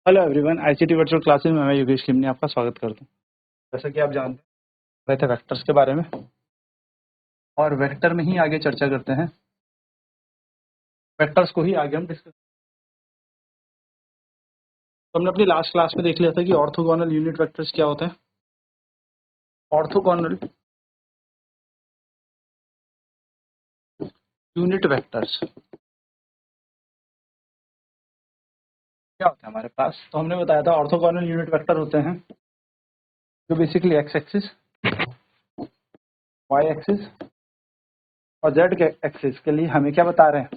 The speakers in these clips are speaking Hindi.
Hello everyone, ICT virtual classes में मैं योगेश खिमनी आपका स्वागत करता हूं। जैसा कि आप जानते हैं रहे थे वेक्टर्स के बारे में, और वेक्टर में ही आगे चर्चा करते हैं। वेक्टर्स को ही आगे हम डिस्कस। तो हमने अपनी लास्ट क्लास में देख लिया था कि ऑर्थोगोनल यूनिट वेक्टर्स क्या होते हैं। ऑर्थोगोनल यूनिट वेक्टर्स क्या होता है हमारे पास, तो हमने बताया था ऑर्थोगोनल यूनिट वेक्टर होते हैं जो basically X axis, Y axis और जेड एक्सिस के लिए हमें क्या बता रहे हैं,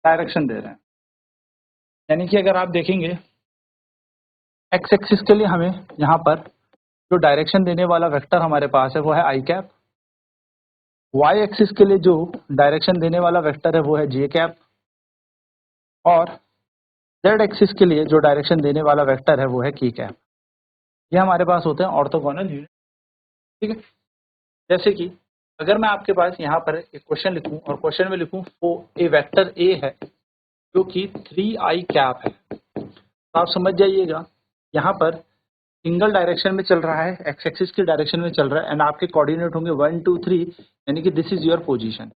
डायरेक्शन दे रहे हैं। यानी कि अगर आप देखेंगे एक्स एक्सिस के लिए हमें यहाँ पर जो डायरेक्शन देने वाला वेक्टर हमारे पास है वो है आई कैप। वाई एक्सिस के लिए जो डायरेक्शन देने वाला वेक्टर है वो है जे कैप, और जेड एक्सिस के लिए जो डायरेक्शन देने वाला वेक्टर है वो है के कैप। ये हमारे पास होते हैं ऑर्थोगोनल यूनिट। ठीक है, जैसे कि अगर मैं आपके पास यहाँ पर एक क्वेश्चन लिखूं और क्वेश्चन में लिखूं वो ए वेक्टर ए है जो कि 3i कैप है, तो आप समझ जाइएगा यहाँ पर सिंगल डायरेक्शन में चल रहा है, एक्स एक्सिस की डायरेक्शन में चल रहा है, एंड आपके कोऑर्डिनेट होंगे 1 2 3, यानी कि दिस इज योर पोजीशन।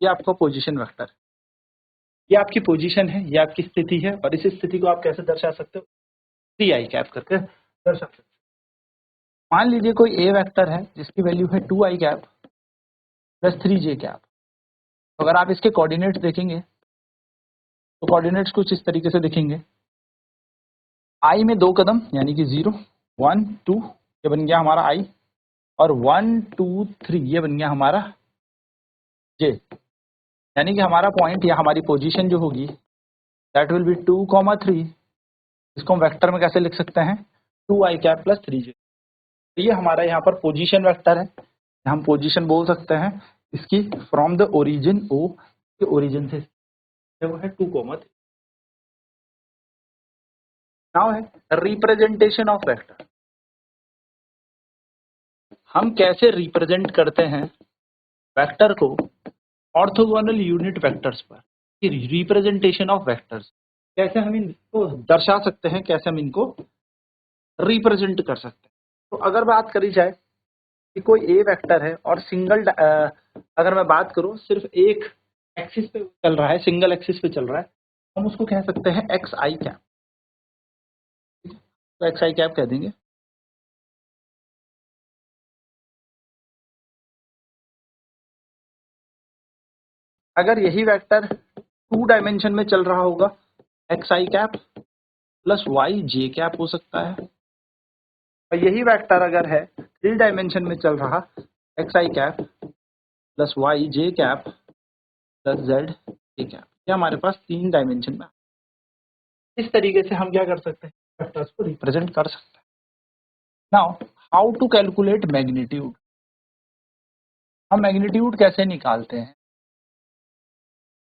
ये आपका पोजीशन वेक्टर, ये आपकी पोजीशन है, ये आपकी स्थिति है, और इस स्थिति को आप कैसे दर्शा सकते हो, 3i कैप करके दर्शा सकते हो। मान लीजिए कोई ए वेक्टर है जिसकी वैल्यू है 2i cap plus 3j cap. तो अगर आप इसके कोऑर्डिनेट्स देखेंगे तो कोऑर्डिनेट्स कुछ इस तरीके से दिखेंगे। i में 2 कदम यानी कि 0 1 2, ये बन गया हमारा i, और 1 2 3 ये बन गया हमारा j। यानी कि हमारा पॉइंट या हमारी पोजीशन जो होगी दैट विल बी 2 3। इसको हम वेक्टर में कैसे लिख सकते हैं, 2i कैप प्लस 3j। तो ये हमारा यहाँ पर पोजीशन वेक्टर है, हम पोजीशन बोल सकते हैं इसकी फ्रॉम द ओरिजिन ओ, के ओरिजिन से वो है 2 3। नाउ है रिप्रेजेंटेशन ऑफ वेक्टर। हम कैसे रिप्रेजेंट करते हैं वेक्टर को ऑर्थोगोनल यूनिट वेक्टर्स पर, रिप्रेजेंटेशन ऑफ वेक्टर्स कैसे हम इनको दर्शा सकते हैं, कैसे हम इनको रिप्रेजेंट कर सकते हैं। तो अगर बात करी जाए कि कोई ए वेक्टर है और सिंगल अगर मैं बात करूं सिर्फ एक एक्सिस पे चल रहा है, सिंगल एक्सिस पे चल रहा है, हम उसको कह सकते हैं एक्स आई कैप। तो एक्स आई कैप कह देंगे। अगर यही वेक्टर 2 डायमेंशन में चल रहा होगा, x i cap plus Y J cap हो सकता है। और यही वेक्टर अगर है 3 डायमेंशन में चल रहा, x i cap plus Y J cap plus Z के कैप, ये हमारे पास 3 डायमेंशन में। इस तरीके से हम क्या कर सकते हैं, वेक्टर्स को रिप्रेजेंट कर सकते हैं। Now how to calculate magnitude. हम मैग्नीट्यूड कैसे निकालते हैं,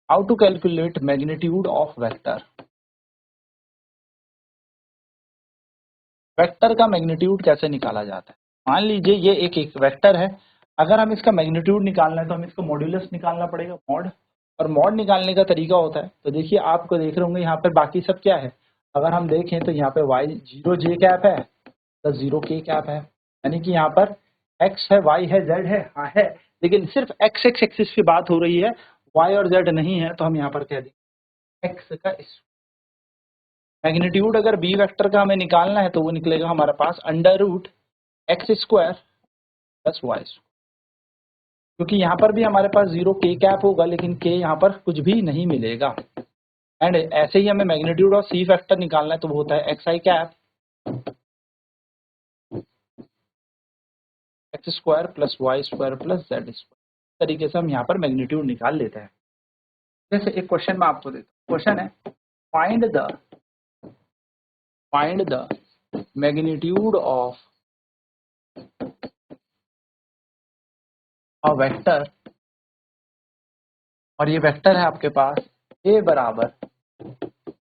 how to calculate magnitude of vector. Vector का मैग्नीट्यूड कैसे निकाला जाता है। मान लीजिए ये एक वेक्टर है, अगर हम इसका मैग्नीट्यूड निकालना है तो हम इसका मॉड्यूलस निकालना पड़ेगा, मॉड। और मॉड निकालने का तरीका होता है, तो देखिए आपको देख रहे होंगे यहाँ पर बाकी सब क्या है। अगर हम देखें तो यहाँ पे वाई 0 जे कैप है प्लस 0 के कैप है, यानी कि यहाँ पर एक्स है, वाई है, जेड है, हाँ है, लेकिन सिर्फ एक्स एक्स एक्सिस की बात हो रही है, वाई और जेड नहीं है। तो हम यहाँ पर कह देंगे एक्स का मैग्नीट्यूड अगर बी वेक्टर का हमें निकालना है तो वो निकलेगा हमारे पास under root x square plus y square, क्योंकि यहाँ पर भी हमारे पास 0 के कैप होगा, लेकिन के यहाँ पर कुछ भी नहीं मिलेगा। एंड ऐसे ही हमें मैग्नीट्यूड ऑफ सी फैक्टर निकालना है तो वो होता है x i cap x square plus y square plus z square. तरीके से हम यहाँ पर मैग्नीट्यूड निकाल लेते हैं। जैसे एक क्वेश्चन मैं आपको देता हूँ, क्वेश्चन है find the magnitude of a vector, और ये वेक्टर है आपके पास a बराबर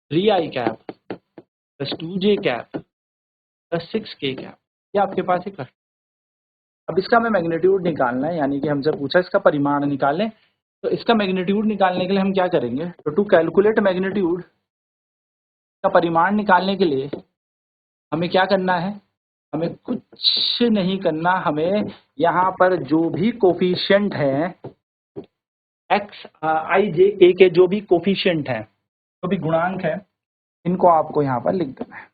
3i cap plus 2j cap plus 6k cap. ये आपके पास एक वेक्टर। अब इसका हमें मैग्नीट्यूड निकालना है, यानी कि हमसे पूछा इसका परिमाण निकालें तो इसका मैग्नीट्यूड निकालने के लिए हम क्या करेंगे, तो टू कैलकुलेट मैग्नीट्यूड का परिमाण निकालने के लिए हमें क्या करना है, हमें कुछ नहीं करना, हमें यहाँ पर जो भी कोफिशिएंट है एक्स आई जे के जो भी कोफिशिएंट है, जो भी गुणांक है, इनको आपको यहाँ पर लिख देना है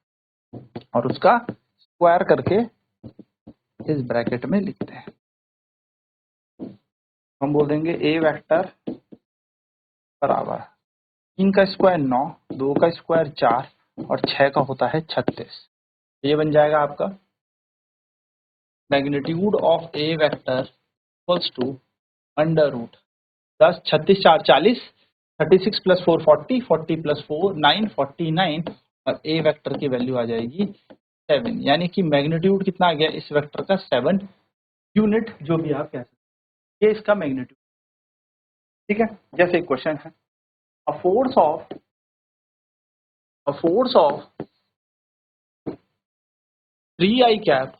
और उसका स्क्वायर करके इस ब्रैकेट में लिखते हैं। हम बोल देंगे ए वेक्टर बराबर 3 का स्क्वायर 9, 2 का स्क्वायर 4 और 6 का होता है 36। ये बन जाएगा आपका magnitude of a vector equals to under root 10, 36 4 40, 36 plus 4 40, 40 plus 4 9, 49 और ए वेक्टर की वैल्यू आ जाएगी 7, यानी कि मैग्नीट्यूड कितना आ गया इस वेक्टर का 7 यूनिट, जो भी आप कह सकते हैं, ये इसका मैग्नीट्यूड। ठीक है, जैसे क्वेश्चन है a force of 3i cap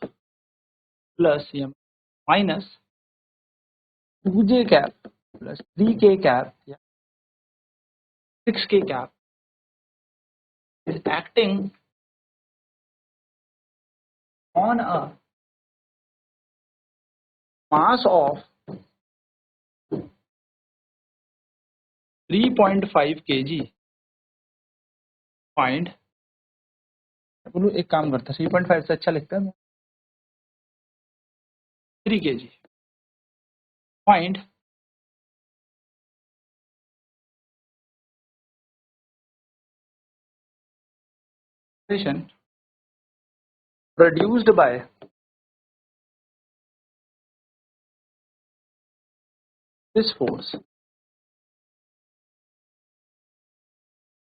plus minus 2j cap plus 3k cap या 6k cap is acting on a mass of 3.5 kg point, बोलो एक काम करते हैं 3.5 से अच्छा लिखते हैं 3 kg point produced by this force,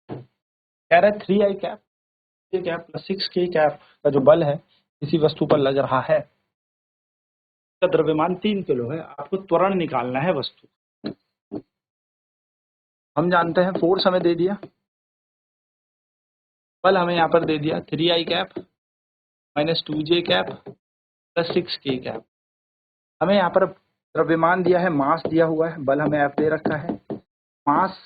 कह रहा है 3i cap cap plus 6k cap का जो बल है किसी वस्तु पर लग रहा है, का द्रव्यमान 3 किलो है, आपको त्वरण निकालना है वस्तु। हम जानते हैं फोर्स हमें दे दिया, बल हमें यहाँ पर दे दिया 3i cap minus 2j cap plus 6k cap, हमें यहाँ पर द्रव्यमान दिया है, मास दिया हुआ है, बल हमें F दे रखा है, मास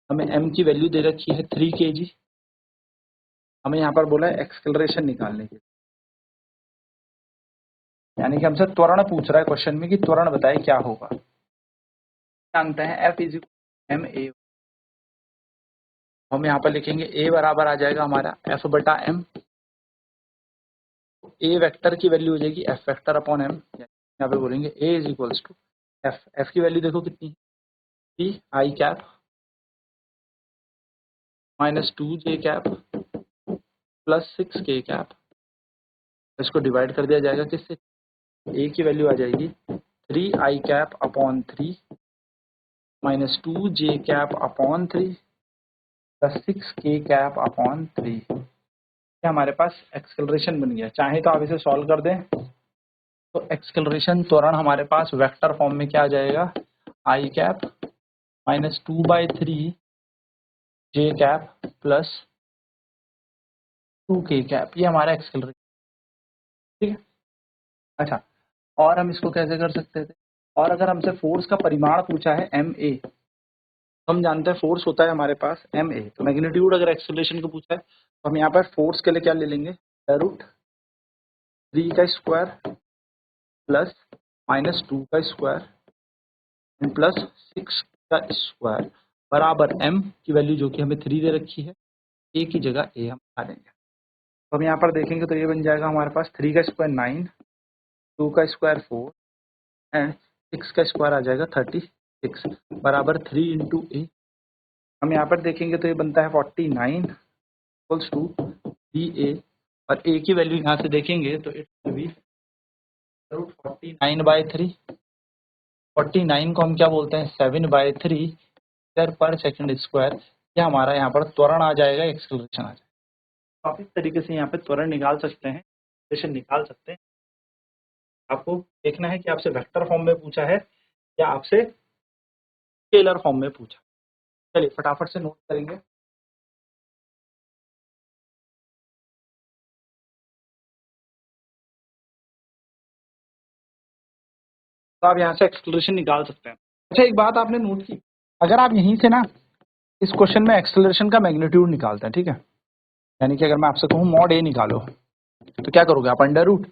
हमें m की वैल्यू दे रखी है 3 kg, हमें यहाँ पर बोला है एक्सेलरेशन निकालने के लिए, यानी कि हमसे त्वरण पूछ रहा है क्वेश्चन में कि त्वरण बताए क्या होगा। जानते हैं F इज एम ए, हम यहाँ पर लिखेंगे A बराबर आ जाएगा हमारा F बटा M, A वेक्टर की वैल्यू हो जाएगी F वेक्टर अपॉन M, यहाँ पे बोलेंगे A is equals to F की वैल्यू देखो कितनी है 3i cap minus 2j cap plus 6k cap, इसको डिवाइड कर दिया जाएगा किससे, A की वैल्यू आ जाएगी 3i cap upon 3 minus 2j cap upon 3 plus 6k cap upon 3, हमारे पास एक्सेलरेशन बन गया। चाहे तो आप इसे सॉल्व कर दें, तो एक्सेलरेशन त्वरण हमारे पास वेक्टर फॉर्म में क्या आ जाएगा, आई कैप माइनस 2/3 जे कैप प्लस 2k कैप, ये हमारा एक्सेलरेशन। ठीक है, अच्छा, और हम इसको कैसे कर सकते थे, और अगर हमसे फोर्स का परिमाण पूछा है एम ए, हम जानते हैं फोर्स होता है हमारे पास एम ए, तो मैग्नीट्यूड अगर एक्सेलरेशन को पूछा है तो हम यहाँ पर फोर्स के लिए क्या ले लेंगे, √3 का स्क्वायर प्लस माइनस 2 का स्क्वायर प्लस 6 का स्क्वायर बराबर m की वैल्यू जो कि हमें 3 दे रखी है, a की जगह a हम आ देंगे। तो हम यहाँ पर देखेंगे तो ये बन जाएगा हमारे पास 3 का स्क्वायर 9, 2 का स्क्वायर 4 एंड 6 का स्क्वायर आ जाएगा 36 बराबर 3 इंटू ए। हम यहाँ पर देखेंगे तो ये बनता है 49 इक्वल्स टू 3a, और a की वैल्यू यहाँ से देखेंगे तो इट विल बी √49/3, 49 को हम क्या बोलते हैं 7/3 मीटर पर सेकंड स्क्वायर, ये हमारा यहाँ पर त्वरण आ जाएगा, एक्सेलरेशन आ जाएगा। आप इस तरीके से यहाँ पे त्वरण निकाल सकते हैं, एक्सेलरेशन निकाल सकते हैं। आपको देखना है कि आपसे वेक्टर फॉर्म में पूछा है या आपसे स्केलर फॉर्म में पूछा। चलिए फटाफट से नोट करेंगे। तो आप यहाँ से एक्सेलरेशन निकाल सकते हैं। अच्छा, एक बात आपने नोट की, अगर आप यहीं से ना इस क्वेश्चन में एक्सेलरेशन का मैग्नीट्यूड निकालते हैं, ठीक है, यानी कि अगर मैं आपसे कहूँ मॉड ए निकालो, तो क्या करोगे आप? अंडर रूट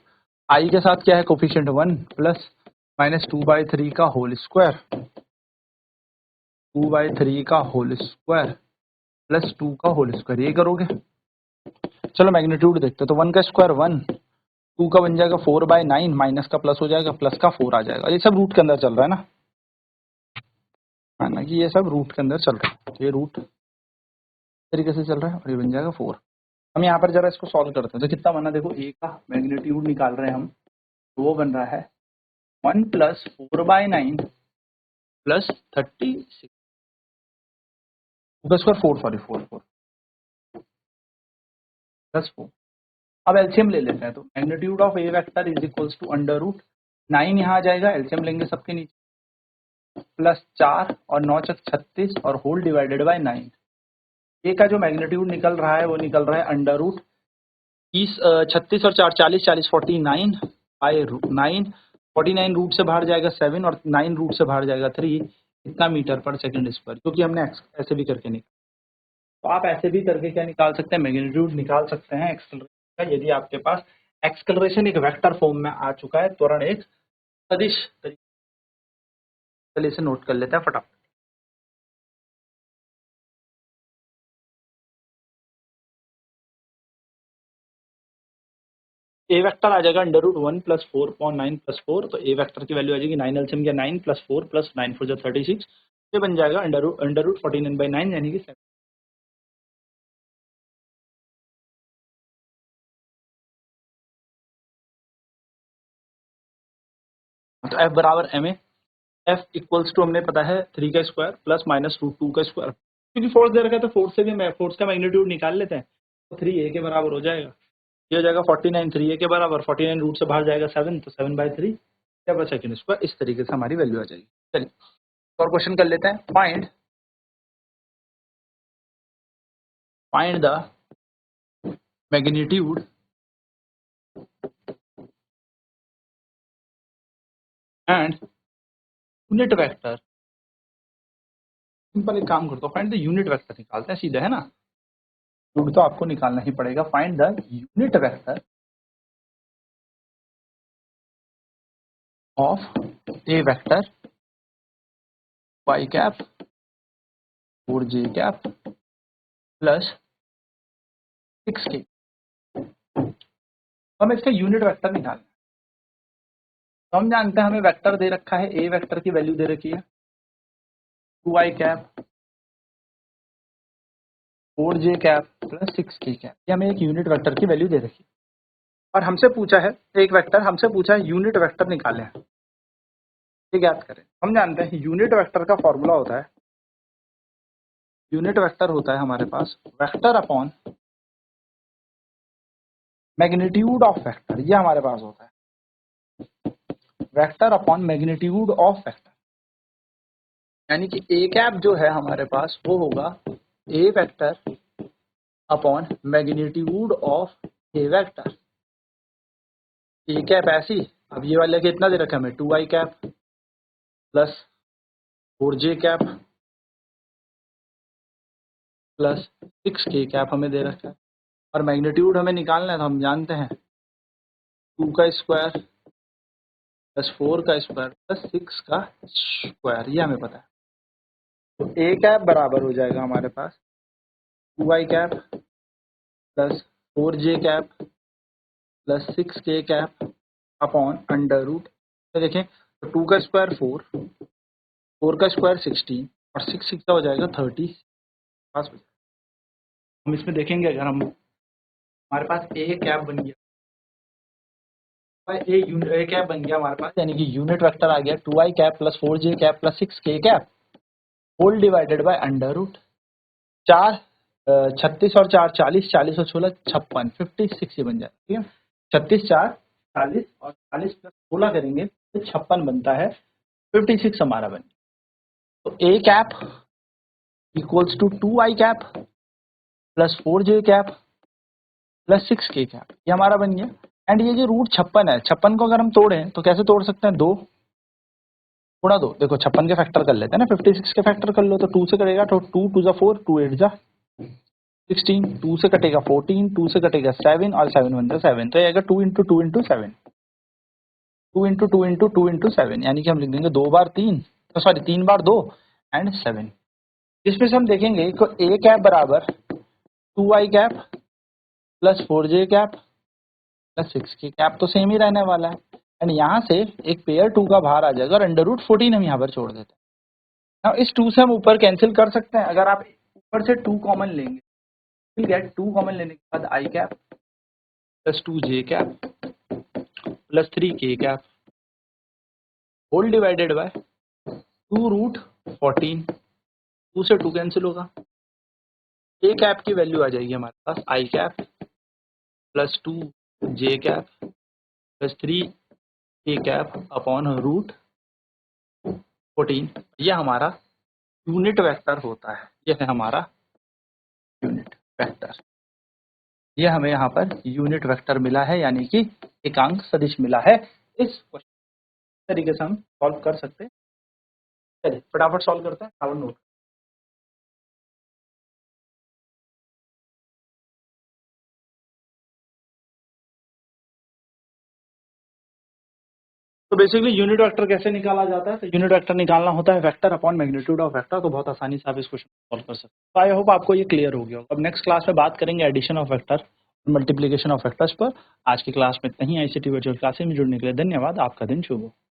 आई के साथ क्या है कोफिशिएंट 1 प्लस माइनस 2/3 का होल स्क्वायर, 2/3 का होल स्क्वायर प्लस 2 का होल स्क्वायर, ये करोगे। चलो मैग्नीट्यूड देखते हैं, तो 1 का स्क्वायर 1, 2 का बन जाएगा 4/9, माइनस का प्लस हो जाएगा, प्लस का 4 आ जाएगा। ये सब रूट के अंदर चल रहा है ना, माना कि ये सब रूट के अंदर चल रहा है, तो ये रूट तरीके से चल रहा है और ये बन जाएगा 4। हम यहाँ पर जरा इसको सॉल्व करते हैं, तो कितना बना? देखो ए का मैग्नीट्यूड निकाल रहे हैं हम, तो वो बन रहा है 1 प्लस 4/9 प्लस 36 का स्क्वायर 4, सॉरी 4 प्लस 4। अब एलसीएम ले लेते हैं, तो magnitude of a vector is equals to under root 9 यहाँ आ जाएगा, एलसीएम लेंगे सबके नीचे, प्लस 4 और 9 चक 36 और होल डिवाइडेड बाय 9। ए का जो मैग्नीट्यूड निकल रहा है वो निकल रहा है अंडर रूट 36 और 4 40, 40 49 बाय 9, 49 रूट से बाहर जाएगा 7 और 9 रूट से बाहर जाएगा 3, इतना मीटर पर सेकंड स्क्वायर, क्योंकि हमने ऐसे भी करके निकाला। तो आप ऐसे भी करके क्या निकाल सकते हैं? मैग्नीट्यूड निकाल सकते हैं एक्सेलरेशन का, यदि आपके पास एक्सेलरेशन एक वेक्टर फॉर्म में आ चुका है, त्वरण एक सदिश तरीके। चलिए इसे नोट कर लेते हैं फटाफट। ए वेक्टर आ जाएगा अंडर रूट 1 प्लस 4/9 प्लस 4, तो ए वेक्टर की वैल्यू आ जाएगी 9, एलसीएम किया 9 प्लस 4 प्लस 9 4 जो 36, ये बन जाएगा अंडर रूट 49/9 यानी कि 7। तो एफ बराबर M A, F equals to हमने पता है 3 का स्क्वायर प्लस माइनस रूट 2 का स्क्वायर, क्योंकि फोर्स दे रखा है तो फोर्स से भी फोर्स का मैग्नीट्यूड निकाल लेते हैं, तो 3 ए के बराबर हो जाएगा। ये हो जाएगा 49, 3 ए के बराबर, 49 रूट से बाहर जाएगा 7, तो 7/3 पर सेकंड स्क्वायर, इस तरीके से हमारी वैल्यू आ जाएगी। चलिए और क्वेश्चन कर लेते हैं। Find the magnitude and unit vector. Simple एक काम करता हूँ, फाइंड द यूनिट वेक्टर निकालते हैं सीधे, है ना, यूनिट तो आपको निकालना ही पड़ेगा। Find the unit vector of a vector Y cap और जे कैप प्लस 6k। हमें इसका यूनिट वेक्टर निकालना है, तो हम जानते हैं हमें वेक्टर दे रखा है, ए वेक्टर की वैल्यू दे रखी है 2i cap 4j cap plus 6k cap, ये हमें एक यूनिट वेक्टर की वैल्यू दे रखी है। और हमसे पूछा है एक वेक्टर, हमसे पूछा है यूनिट वेक्टर निकालें, ये ज्ञात करें। हम जानते हैं यूनिट वेक्टर का फॉर्मूला होता है, यूनिट वेक्टर होता है हमारे पास vector upon magnitude of vector, ये हमारे पास होता है vector upon magnitude of vector, यानी कि ए कैप जो है हमारे पास वो होगा a vector upon magnitude of a vector. A cap ऐसी, अब ये वाले कितना दे रखा है हमें 2i cap plus 4j cap plus 6k cap हमें दे रखा है, और मैग्नीट्यूड हमें निकालना है, तो हम जानते हैं 2 का स्क्वायर प्लस 4 का स्क्वायर प्लस 6 का स्क्वायर, ये हमें पता है। तो ए कैप बराबर हो जाएगा हमारे पास 2i cap plus 4j cap plus 6k cap upon under root, तो देखें तो 2 का स्क्वायर 4, 4 का स्क्वायर 16 और 6 6 का हो जाएगा 30 पास हो जाएगा। हम इसमें देखेंगे अगर हम हमारे पास ए कैप बन गया, ए कैप बन गया हमारे पास, यानी कि यूनिट वेक्टर आ गया 2i cap plus 4j cap plus 6k cap whole divided by under root 4 36 और 4 40, 40 और 16 56, 56 ये बन जाए, ठीक है। 36 4 40 और 40 प्लस 16 करेंगे तो 56 बनता है, 56 हमारा बन गया। तो a cap equals to 2i cap plus 4j cap plus 6k cap, ये हमारा बन गया। एंड ये जो रूट 56 है, 56 को अगर हम तोड़ें तो कैसे तोड़ सकते हैं? 2 गुणा 2, देखो 56 के फैक्टर कर लेते हैं ना, 56 के फैक्टर कर लो तो 2 से कटेगा, तो 2 2 जा 4, 2 8 जा 16, 2 से कटेगा 14, 2 से कटेगा 7 और 7 1 जा 7, तो ये आएगा 2 into 2 into 7, 2 into 2 into 2 into 7, यानी कि हम लिख देंगे 2 बार 3, सॉरी 3 बार 2 एंड 7। इसमें से हम देखेंगे तो ए कैप बराबर 2i cap plus 4j cap plus 6k cap तो सेम ही रहने वाला है, एंड यहाँ से एक पेयर 2 का बाहर आ जाएगा और √14 हम यहाँ पर छोड़ देते हैं। अब इस 2 से हम ऊपर कैंसिल कर सकते हैं, अगर आप ऊपर से 2 कॉमन लेंगे, विल गेट 2 कॉमन लेने के बाद i cap plus 2j cap plus 3k cap whole divided by 2√14, 2 से 2 कैंसिल होगा, a कैप की वैल्यू आ जाएगी हमारे पास i cap plus 2j cap plus 3k cap upon √14, ये हमारा यूनिट वेक्टर होता है, ये है हमारा यूनिट वेक्टर, ये हमें यहाँ पर यूनिट वेक्टर मिला है, यानी कि एकांक सदिश मिला है। इस तरीके से हम सॉल्व कर सकते हैं। चलिए फटाफट सॉल्व करते हैं, प्रॉब्लम नोट। तो बेसिकली यूनिट वेक्टर कैसे निकाला जाता है, तो यूनिट वेक्टर निकालना होता है vector upon magnitude of vector, तो बहुत आसानी से आप इस क्वेश्चन को सॉल्व कर सकते हैं। तो आई होप आपको ये क्लियर हो गया होगा। अब नेक्स्ट क्लास में बात करेंगे addition of vector, multiplication of vectors पर। आज की क्लास में इतना ही। ICT वर्चुअल क्लासेस में जुड़ने के लिए धन्यवाद। आपका दिन शुभ हो।